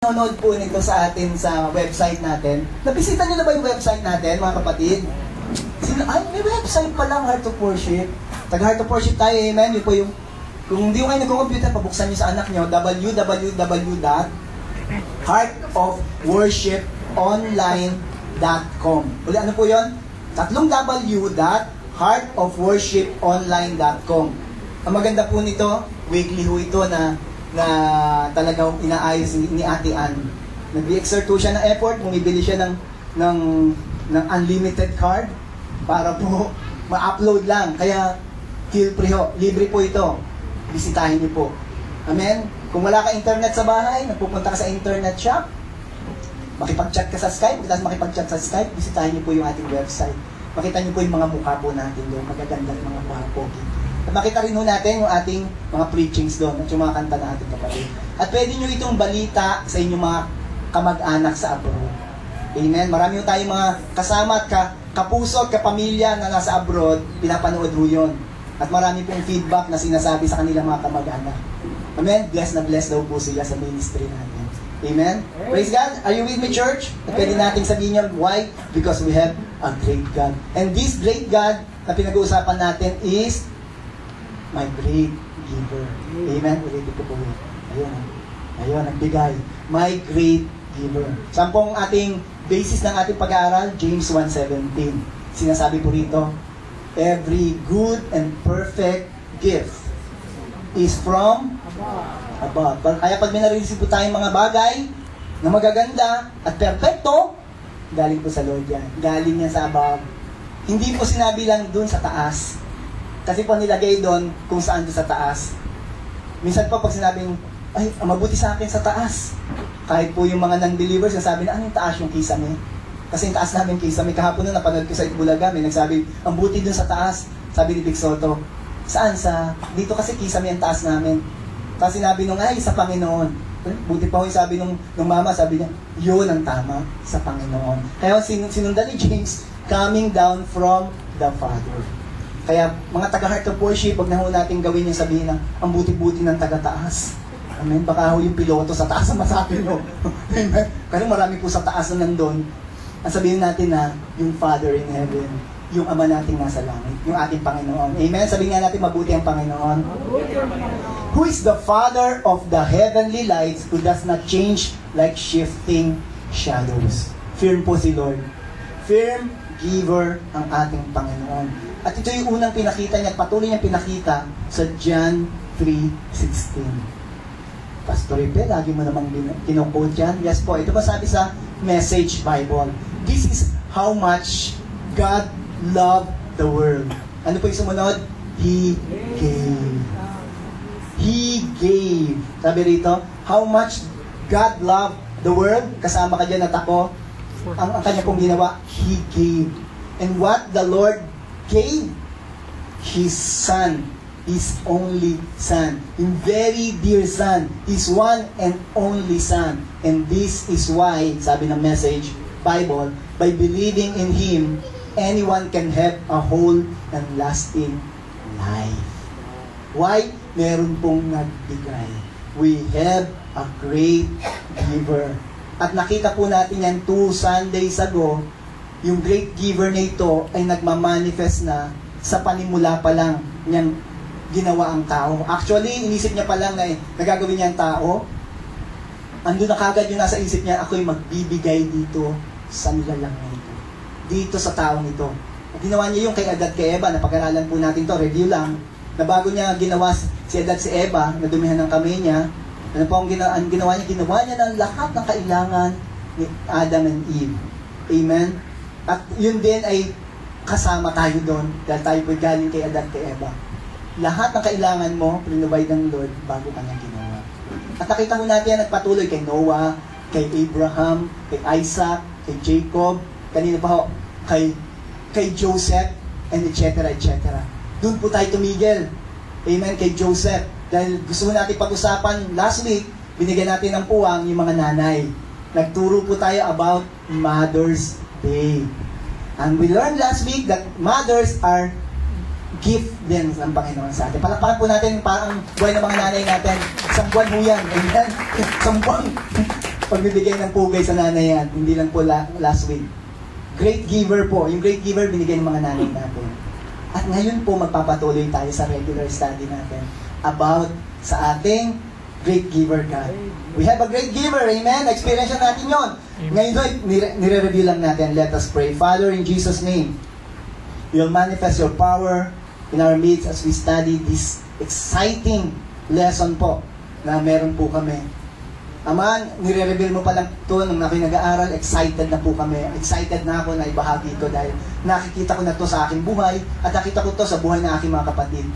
Nanonood po nito sa atin sa website natin. Nabisita niyo na ba yung website natin, mga kapatid? May website pa lang, Heart of Worship. Taga Heart of Worship tayo, amen. Yun po yung, kung hindi ko kayo nagko-computer, pabuksan niyo sa anak niyo, www.heartofworshiponline.com. Uli, ano po yun? 3 heartofworshiponline.com. Ang maganda po nito, weekly ho ito na talagang inaayos ni Ate Ann. Nag-exert po siya ng effort, bumibili siya ng unlimited card para po ma-upload lang. Kaya feel free ho, libre po ito. Bisitahin niyo po. Amen? Kung wala ka internet sa bahay, nagpupunta ka sa internet shop, makipag-chat ka sa Skype, tapos makipag-chat sa Skype, bisitahin niyo po yung ating website. Makita niyo po yung mga mukha po natin doon, magaganda mga pogi. At makita rin ho natin yung ating mga preachings doon at yung mga kanta na ating kapatid. At pwede nyo itong balita sa inyong mga kamag-anak sa abroad. Amen? Marami ho tayong mga kasama at kapuso at kapamilya na nasa abroad, pinapanood ho yun. At marami pong feedback na sinasabi sa kanilang mga kamag-anak. Amen? Bless na bless daw po sila sa ministry natin. Amen? Praise God! Are you with me, church? At pwede natin sabihin yun, why? Because we have a great God. And this great God na pinag-uusapan natin is my great giver. Amen? Ulitin ko po. Ayun, nagbigay. My great giver. Sampung ating basis ng ating pag-aaral, James 1:17. Sinasabi po rito, every good and perfect gift is from above. Kaya pag may nare-receive po tayong mga bagay na magaganda at perfecto, galing po sa Lord yan. Galing yan sa above. Hindi po sinabi lang dun sa taas. Kasi po nilagay doon kung saan doon sa taas. Minsan po pag sinabing, ay, mabuti sa akin sa taas. Kahit po yung mga non-believers, nasabi na, yung taas yung kisame? Kasi yung taas namin kisame. Kahapon na napanood ko sa Itbulaga, may nagsabi, ang buti doon sa taas. Sabi ni Big Soto, saan? Dito kasi kisame ang taas namin. Tapos sinabi nung, ay, sa Panginoon. Buti pa ho yung sabi nung mama, sabi niya, yun ang tama, sa Panginoon. Kaya sinundan ni James, coming down from the Father. Kaya mga taga-Heart of Worship, wag na ho natin gawin yung sabihin na ang buti-buti ng taga-taas. Amen? Baka ho yung piloto sa taas ang masabi nyo. Amen? Kasi marami po sa taas na nandun. Ang sabihin natin na yung Father in Heaven, yung Ama nating nasa langit, yung ating Panginoon. Amen? Sabihin nga natin, mabuti ang Panginoon. Who is the Father of the heavenly lights who does not change like shifting shadows. Firm po si Lord. Firm giver ang ating Panginoon. At ito yung unang pinakita niya at patuloy niyang pinakita sa John 3:16. Pastor Ipe, lagi mo namang kino-quote yan. Yes po, ito ba sabi sa Message Bible? This is how much God loved the world. Ano po yung sumunod? He gave. He gave. Sabi rito, how much God loved the world. Kasama ka dyan at ako. Ang kanya pong ginawa, He gave. And what the Lord gave? His Son, His only Son, His very dear Son, His one and only Son. And this is why, sabi ng Message Bible, by believing in Him, anyone can have a whole and lasting life. Why? Meron pong nagbigay. We have a great giver. At nakita po natin yan 2 Sundays ago, yung great giver na ito ay nagmamanifest na sa panimula pa lang niyang ginawa ang tao. Actually, inisip niya pa lang na nagagawin niya ang tao. Andun na kagad yung nasa isip niya, ako'y magbibigay dito sa nilalang na ito. Dito sa taong ito. At ginawa niya yung kay Adad kay Eva, napag-aralan po natin to, review lang, na bago niya ginawa si Adad si Eva, nadumihan ng kamay niya, ano po ang ginawa niya? Ginawa niya ng lahat ng kailangan ni Adam and Eve. Amen? At yun din ay kasama tayo doon dahil tayo po galing kay Adan kay Eva. Lahat ng kailangan mo, prinobide ng Lord bago ka nang ginawa. At nakita ko natin yan nagpatuloy kay Noah, kay Abraham, kay Isaac, kay Jacob, kanina pa ho, kay Joseph, and etc. etc. Doon po tayo tumigil. Amen, kay Joseph. Dahil gusto natin pag-usapan last week, binigyan natin ng puwang yung mga nanay. Nagturo po tayo about Mother's Day. And we learned last week that mothers are gift din ng Panginoon sa atin. Palakpakan po natin parang buhay ng mga nanay natin. Isang buwan ho yan. Amen? Isang buwan. pagbibigay ng pugay sa nanay yan, hindi lang po last week. Great giver po. Yung great giver, binigay ng mga nanay natin. At ngayon po, magpapatuloy tayo sa regular study natin about sa ating great giver God. We have a great giver, amen? Experience natin yon. Ngayon doon, nire-review lang natin. Let us pray. Father, in Jesus' name, you'll manifest your power in our midst as we study this exciting lesson po na meron po kami. Ama, nire-reveal mo pa lang ito nung ako'y nag-aaral, excited na po kami. Excited na ako na ibahagi ito dahil nakikita ko na ito sa aking buhay at nakita ko ito sa buhay ng aking mga kapatid.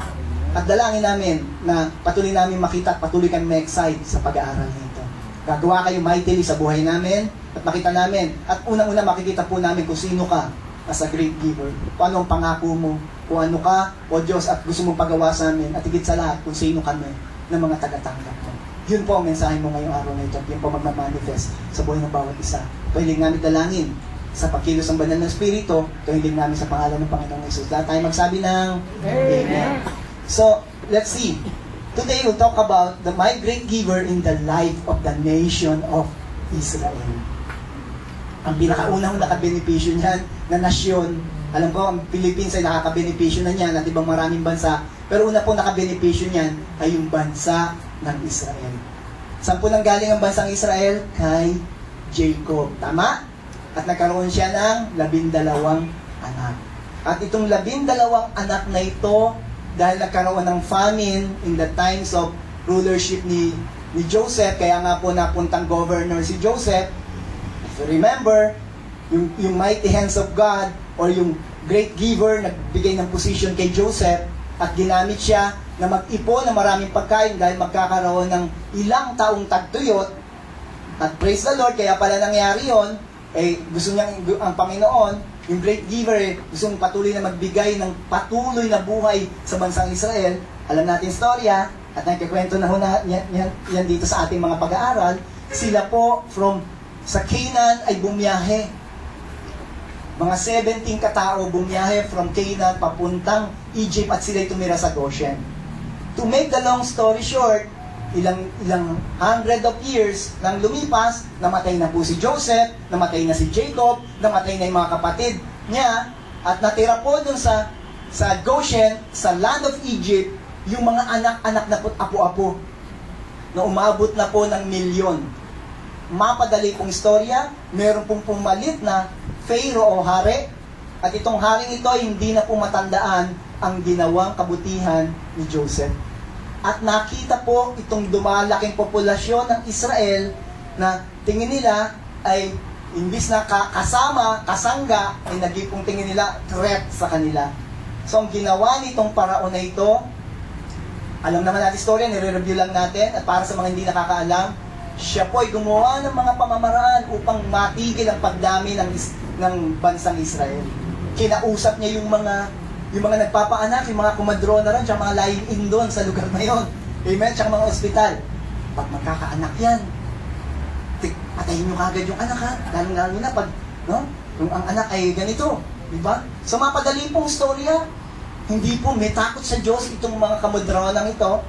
At dalangin namin na patuloy namin makita at patuloy kami ma-excite sa pag-aaral nito. Gagawa kayo mightily sa buhay namin at makita namin. At unang-una makikita po namin kung sino ka as a great giver. Kung ano ang pangako mo, kung ano ka, o Diyos, at gusto mong pagawa sa amin. At higit sa lahat, kung sino kami ng mga tagatanggap mo. Yun po ang mensahe mo ngayong araw na ito. Yun po magmamanifest sa buhay ng bawat isa. Ito hiling namin dalangin sa pagkilos ng banal ng Espiritu. Ito hiling namin sa pangalan ng Panginoong Jesus. Lahat tayo magsabi ng Amen. So, let's see. Today, we'll talk about my great giver in the life of the nation of Israel. Ang pinakaunang nakabenepisyo niyan na nasyon, alam ko, ang Philippines ay nakakabenepisyo na niyan at ibang maraming bansa, pero una po nakabenepisyo niyan ay yung bansa ng Israel. Saan po nanggaling ang bansang Israel? Kay Jacob. Tama? At nagkaroon siya ng 12 anak. At itong 12 anak na ito, dahil nagkaroon ng famine in the times of rulership ni Joseph, kaya nga po napuntang governor si Joseph. If you remember, yung mighty hands of God or yung great giver nagbigay ng position kay Joseph at ginamit siya na mag-ipon ng maraming pagkain dahil magkakaroon ng ilang taong tagtuyot. At praise the Lord, kaya pala nangyari yon, gusto niya ang Panginoon, yung great giver, gusto mong patuloy na magbigay ng patuloy na buhay sa bansang Israel. Alam natin storya, at nagkikwento na yan dito sa ating mga pag-aaral. Sila po sa Canaan ay bumiyahe. Mga 17 katao bumiyahe from Canaan papuntang Egypt at sila'y tumira sa Goshen. To make the long story short, ilang hundred of years nang lumipas, namatay na po si Joseph, namatay na si Jacob, namatay na yung mga kapatid niya, at natira po dun sa Goshen, sa land of Egypt, yung mga anak-anak na po, apo-apo, na umabot na po ng 1,000,000. Mapadali pong istorya, meron pong pumalit na Pharaoh o hari, at itong haring ito hindi na po matandaan ang ginawang kabutihan ni Joseph. At nakita po itong dumalaking populasyon ng Israel na tingin nila ay imbis na kasangga, ay naging tingin nila threat sa kanila. So ang ginawa nitong paraon na ito, alam naman natin istorya, nire-review lang natin, at para sa mga hindi nakakaalam, siya po ay gumawa ng mga pamamaraan upang matigil ang pagdami ng bansang Israel. Kinausap niya yung mga nagpapaanak, yung mga kumadrona rin, tsaka mga lying-in doon sa lugar na yon. Amen? Tsaka mga ospital. Pag magkakaanak yan, patayin nyo kagad yung anak, ha? Lalo na pag, yung ang anak ay ganito. Diba? So, mapadali pong storya. Hindi po, may takot sa Diyos itong mga kamudronang ito.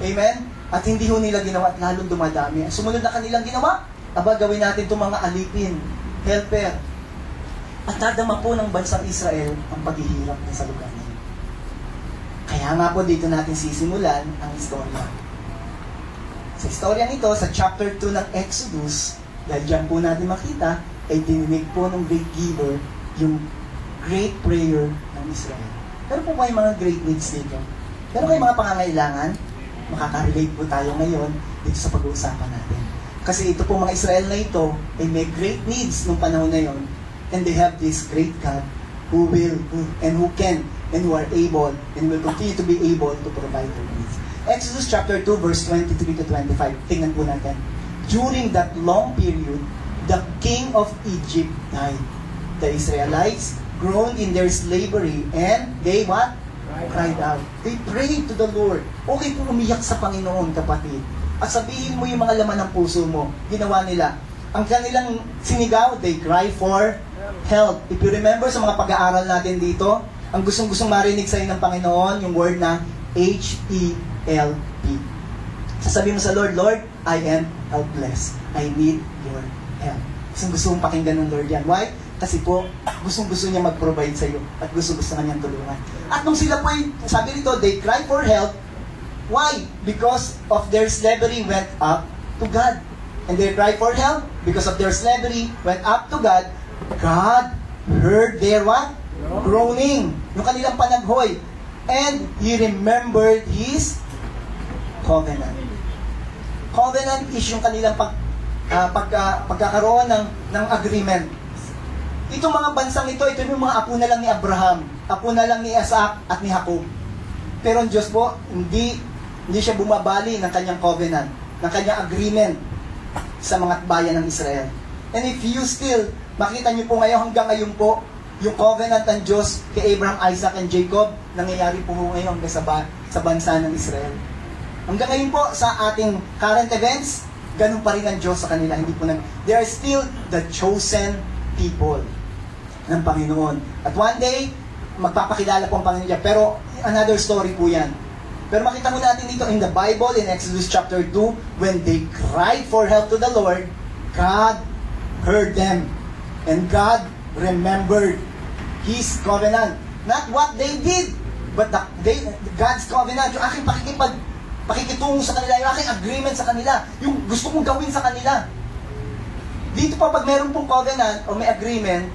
Amen? At hindi ho nila ginawa at lalong dumadami. Sumunod na kanilang ginawa, gawin natin itong mga alipin, helper. At dadama po ng bansang Israel ang paghihirap na sa lugar niya. Kaya nga po dito natin sisimulan ang istorya. Sa istorya nito, sa chapter 2 ng Exodus, dahil dyan po natin makita, ay dininig po ng great giver yung great prayer ng Israel. Pero po may mga great needs dito. Pero may mga pangangailangan, makaka-relate po tayo ngayon dito sa pag-uusapan natin. Kasi ito po mga Israel na ito ay may great needs nung panahon na yon. And they have this great God who can and who are able and will continue to be able to provide their needs. Exodus chapter 2 verse 23 to 25. Tingnan po natin. During that long period, the king of Egypt died. The Israelites groaned in their slavery and they what? Cried out. They prayed to the Lord. Okay kung umiyak sa Panginoon, kapatid. At sabihin mo yung mga laman ng puso mo. Ginawa nila. Ang kanilang sinigaw, they cry for help. If you remember sa mga pag-aaral natin dito, ang gustong-gustong marinig sa ng Panginoon, yung word na H-E-L-P. Sasabihin mo sa Lord, Lord, I am helpless. I need your help. Gusto mong pakinggan ng Lord yan. Why? Kasi po, gusto niya mag-provide sa iyo at gusto na niyang tulungan. At nung sila po, sabi rito, they cry for help. Why? Because of their slavery went up to God. And they cry for help because of their slavery went up to God. God heard their what? Groaning. Yung kanilang panaghoy. And He remembered His covenant. Covenant is yung kanilang pagkakaroon ng agreement. Itong mga bansang ito yung mga apo na lang ni Abraham, apo na lang ni Isaac at ni Jacob. Pero ang Diyos po, hindi siya bumabali ng kanyang covenant, ng kanyang agreement sa mga bayan ng Israel. And if you still, makita niyo po ngayon, hanggang ngayon po, yung covenant ng Diyos kay Abraham, Isaac, and Jacob, nangyayari po ngayon sa bansa ng Israel. Hanggang ngayon po, sa ating current events, ganun pa rin ang Diyos sa kanila. They are still the chosen people ng Panginoon. At one day, magpapakilala po ang Panginoon niya. Pero, another story po yan. Pero makita mo natin dito in the Bible, in Exodus chapter 2, when they cried for help to the Lord, God heard them. And God remembered His covenant. Not what they did, but God's covenant. Yung aking pakikitungo sa kanila, yung aking agreement sa kanila, yung gusto kong gawin sa kanila. Dito pa, pag meron pong covenant o may agreement,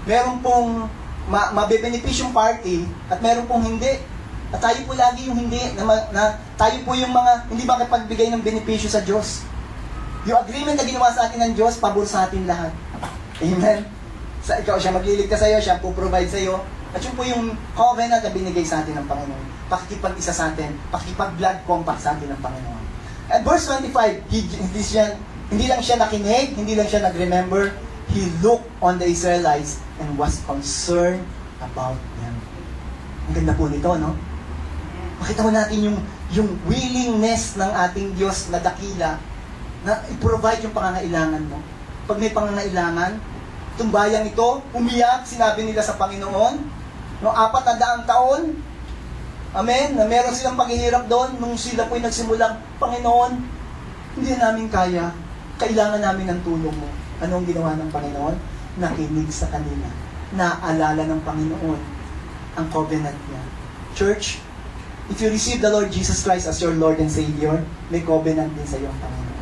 meron pong mabebeneficyong party at meron pong hindi. At tayo po lagi yung hindi, na tayo po yung mga hindi makipagbigay ng benepisyo sa Diyos. Yung agreement na ginawa sa atin ng Diyos, pabor sa atin lahat. Amen? Ikaw, siya magliligtas sa iyo, siya po provide sa iyo. At yun po yung covenant na binigay sa atin ng Panginoon. Pakikipag-isa sa atin, pakikipag-blood compact sa atin ng Panginoon. At verse 25, hindi lang siya nakinig, hindi lang siya nag-remember, He looked on the Israelites and was concerned about them. Ang ganda po nito, no? Makita mo natin yung willingness ng ating Diyos na dakila na i-provide yung pangangailangan mo. Pag may pangangailangan, itong bayang ito, umiyak, sinabi nila sa Panginoon, no, 400 taon, amen, na meron silang paghihirap doon, nung sila po'y nagsimulang, Panginoon, hindi namin kaya, kailangan namin ng tulong mo. Anong ginawa ng Panginoon? Nakinig sa kanila. Naalala ng Panginoon ang covenant niya. Church, if you receive the Lord Jesus Christ as your Lord and Savior, may covenant din sa iyo ang Panginoon.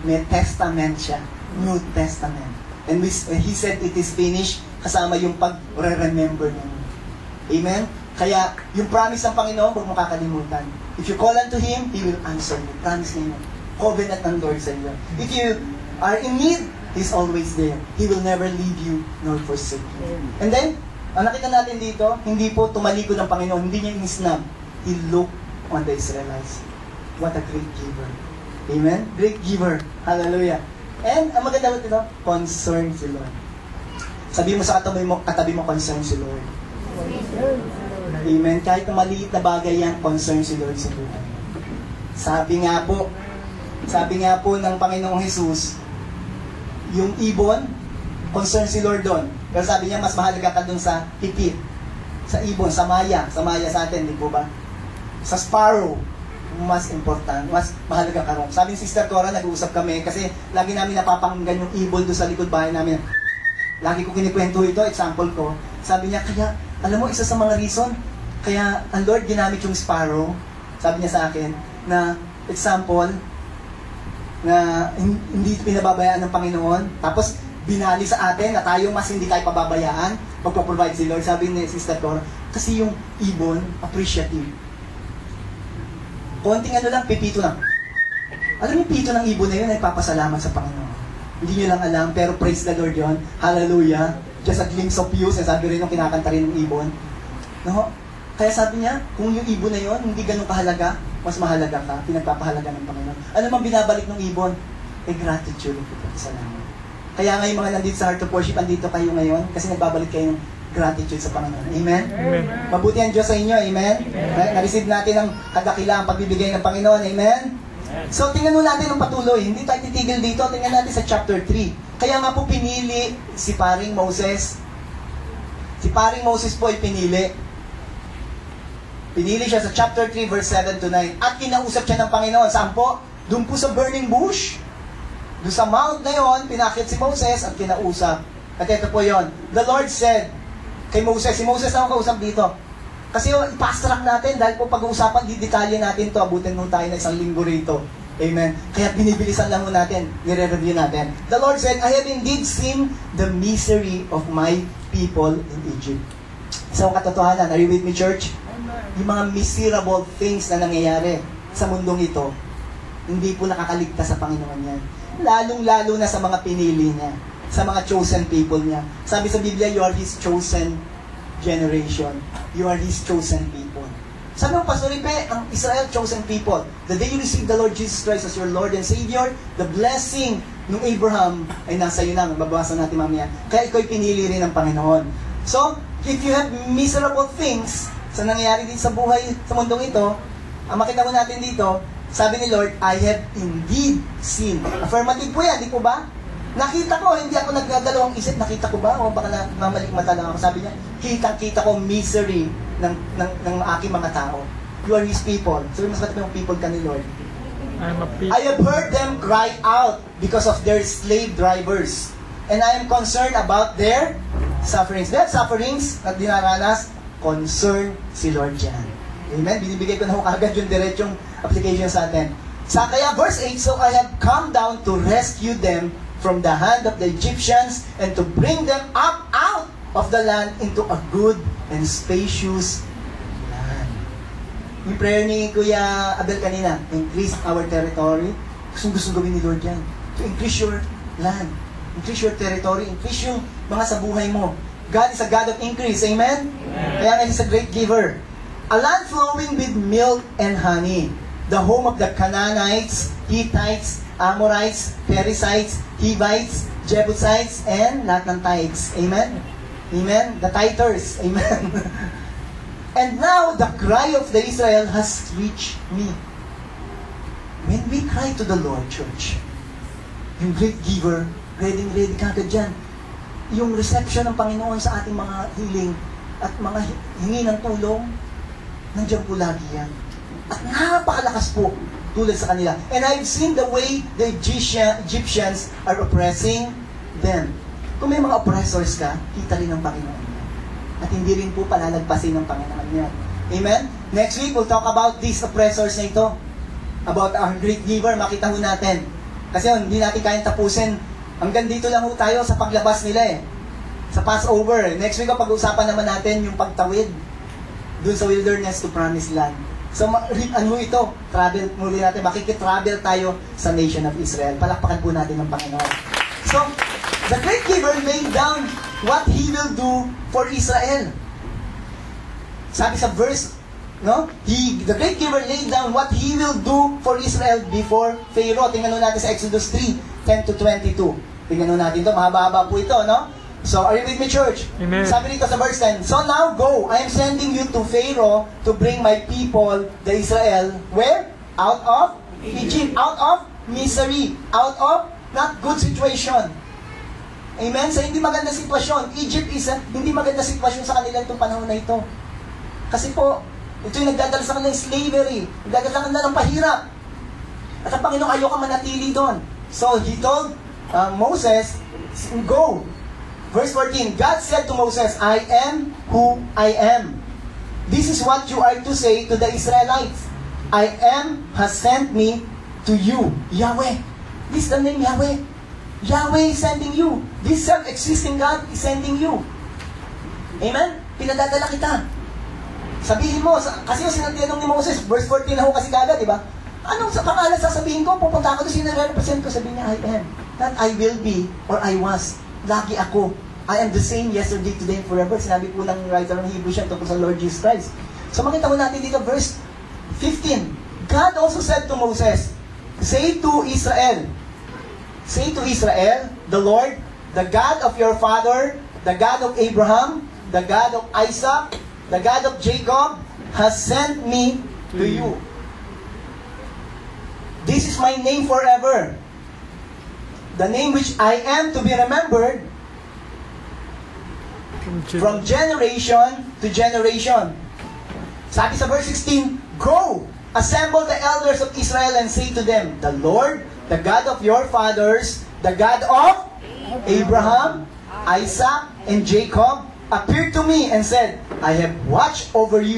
May testament siya. New Testament. And He said it is finished, kasama yung pag-remember niya. Amen? Kaya, yung promise ng Panginoon, huwag mo kakalimutan. If you call unto Him, He will answer you. Promise niya yun. Covenant ng Lord sa iyo. If you are in need, He's always there. He will never leave you nor forsake you. And then, ang nakita natin dito, hindi po tumalikod ng Panginoon, hindi niya inisnab. He looked on the Israelites. What a great giver. Amen? Great giver. Hallelujah. And, ang maganda dito, concern si Lord. Sabi mo sa katabi mo, concern si Lord. Amen? Kahit na maliit na bagay yan, concern si Lord sa buhay. Sabi nga po ng Panginoong Jesus, yung ibon, concern si Lord doon. Pero sabi niya, mas mahalaga ka doon sa hipit. Sa ibon, sa maya sa atin, di po ba? Sa sparrow, mas important, mas mahalaga ka ron. Sabi ni Sister Cora, nag-uusap kami, kasi lagi namin napapakinggan yung ibon doon sa likod bahay namin. Lagi ko kinikwento ito, example ko. Sabi niya, kaya, alam mo, isa sa mga reason, kaya ang Lord ginamit yung sparrow, sabi niya sa akin, na example, na hindi pinababayaan ng Panginoon, tapos binali sa atin na tayo mas hindi tayo pababayaan, magpo-provide si Lord. Sabi ni Sister Cora, kasi yung ibon, appreciative. Konting lang, pipito lang. Alam yung pito ng ibon na yun ay papasalamat sa Panginoon. Hindi nyo lang alam, pero praise the Lord yun. Hallelujah. Just a glimpse of you, sabi rin yung kinakanta rin ng ibon. No? Kaya sabi niya, kung yung ibon na yun, hindi ganun kahalaga, mas mahalaga ka, pinagpapahalaga ng Panginoon. Ano mang binabalik ng ibon? Gratitude. Salamat. Kaya ngayon mga nandito sa Heart of Worship, andito kayo ngayon kasi nagbabalik kayo ng gratitude sa Panginoon. Amen? Amen. Mabuti ang Diyos sa inyo. Amen? Na-receive natin ang kadakilaang pagbibigay ng Panginoon. Amen? So, tingnan mo natin ang patuloy. Hindi tayo titigil dito. Tingnan natin sa chapter 3. Kaya nga po pinili si Paring Moses. Si Paring Moses po ay pinili. Pinili siya sa chapter 3, verse 7 to 9. At kinausap siya ng Panginoon. Saan po? Doon po sa burning bush. Doon sa mount na yon, pinakit si Moses at kinausap. At ito po yon. The Lord said kay Moses, si Moses na ang kausap dito. Kasi i-fast track natin dahil po pag-uusapan, didetalye natin to, abutin mo tayo na 1 linggo rito. Amen. Kaya binibilisan lang mo natin, nire-review natin. The Lord said, I have indeed seen the misery of my people in Egypt. Isang katotohanan, are you with me, church? Yung mga miserable things na nangyayari sa mundong ito, hindi po nakakaligtas sa Panginoon yan. Lalong-lalo na sa mga pinili niya, sa mga chosen people niya. Sabi sa Biblia, you are His chosen generation. You are His chosen people. Sabi mo, Pastor Ripe, ang Israel chosen people. The day you receive the Lord Jesus Christ as your Lord and Savior, the blessing ng Abraham ay nasa iyo na. Mababasa natin mamaya. Kaya ikaw pinili rin ng Panginoon. So, if you have miserable things sa nangyayari din sa buhay, sa mundong ito, ang makita mo natin dito, sabi ni Lord, I have indeed seen. Affirmative po yan, di po ba? Nakita ko, hindi ako nagdadalawang isip, nakita ko ba? O baka namalik mata lang ako. Sabi niya, kita ko misery ng aking mga tao. You are His people. Sabi mas katabi yung people ka ni Lord. I have heard them cry out because of their slave drivers. And I am concerned about their sufferings. Their sufferings na dinaranas, concern si Lord Jan. Amen? Binibigay ko na ho kagad yung diretsong application sa atin. Kaya verse 8, so I have come down to rescue them from the hand of the Egyptians and to bring them up out of the land into a good and spacious land. Yung prayer ni Kuya Abel kanina, increase our territory. Gusto gawin ni Lord yan. To increase your land, increase your territory, increase yung mga sa buhay mo. God is a God of increase. Amen? Kaya nga He's a great giver. A land flowing with milk and honey. The home of the Canaanites, Hittites, Amorites, Perizzites, Hivites, Jebusites, and lahat ng tithes. Amen? Amen? The tithers. Amen? And now, the cry of the Israel has reached me. When we cry to the Lord, church, yung great giver, ready kagad dyan. Yung reception ng Panginoon sa ating mga healing at mga hingi ng tulong, nandiyan po lagi yan. At napakalakas po tulad sa kanila. And I've seen the way the Egyptians are oppressing them. Kung may mga oppressors ka, kita rin ng Panginoon. At hindi rin po palalagpasin ng Panginoon yan. Amen? Next week, we'll talk about these oppressors na ito. About our great giver, makita ho natin. Kasi hindi natin kayang tapusin. Hanggang dito lang ho tayo sa paglabas nila eh. Sa Passover. Next week, pag-uusapan naman natin yung pagtawid dun sa wilderness to promised land. So, ano ito? Travel muli natin. Makikitravel tayo sa nation of Israel. Palakpakan po natin ng Panginoon. So, the great giver laid down what He will do for Israel. Sabi sa verse, no? The great giver laid down what He will do for Israel before Pharaoh. Tingnan natin sa Exodus 3, 10 to 22. Tingnan natin ito. Mahaba-haba po ito, no? So, are you with me, church? Amen. Sabi dito sa verse 10, so now go, I am sending you to Pharaoh to bring my people, the Israel, where? Out of Egypt. Out of misery. Out of not good situation. Amen? Sa hindi maganda sitwasyon. Egypt is hindi maganda sitwasyon sa kanila itong panahon na ito. Kasi po, ito yung nagdadala sa kanila ng slavery. Nagdadala sa kanila ng pahirap. At ang Panginoon ayaw ka manatili doon. So, He told Moses, go. Verse 14, God said to Moses, I am who I am. This is what you are to say to the Israelites. I am has sent me to you. Yahweh. This is the name Yahweh. Yahweh is sending you. This self-existing God is sending you. Amen? Pinadadala kita. Sabihin mo, kasi yung sinatinong ni Moses, verse 14 na ho kasi kagad, di ba? Anong sa pangalan sasabihin ko? Pupunta ako doon, sinare-represent ko, sabihin niya, I am. Not I will be or I was. Lagi ako. I am the same yesterday, today, and forever. Sinabi po ng writer ng Hebrews yan tungkol sa Lord Jesus Christ. So makita mo natin dito, verse 15. God also said to Moses, say to Israel, the Lord, the God of your father, the God of Abraham, the God of Isaac, the God of Jacob, has sent me to you. This is my name forever. The name which I am to be remembered from generation to generation. Sabi sa verse 16, go, assemble the elders of Israel and say to them, the Lord, the God of your fathers, the God of Abraham, Isaac, and Jacob, appeared to me and said, I have watched over you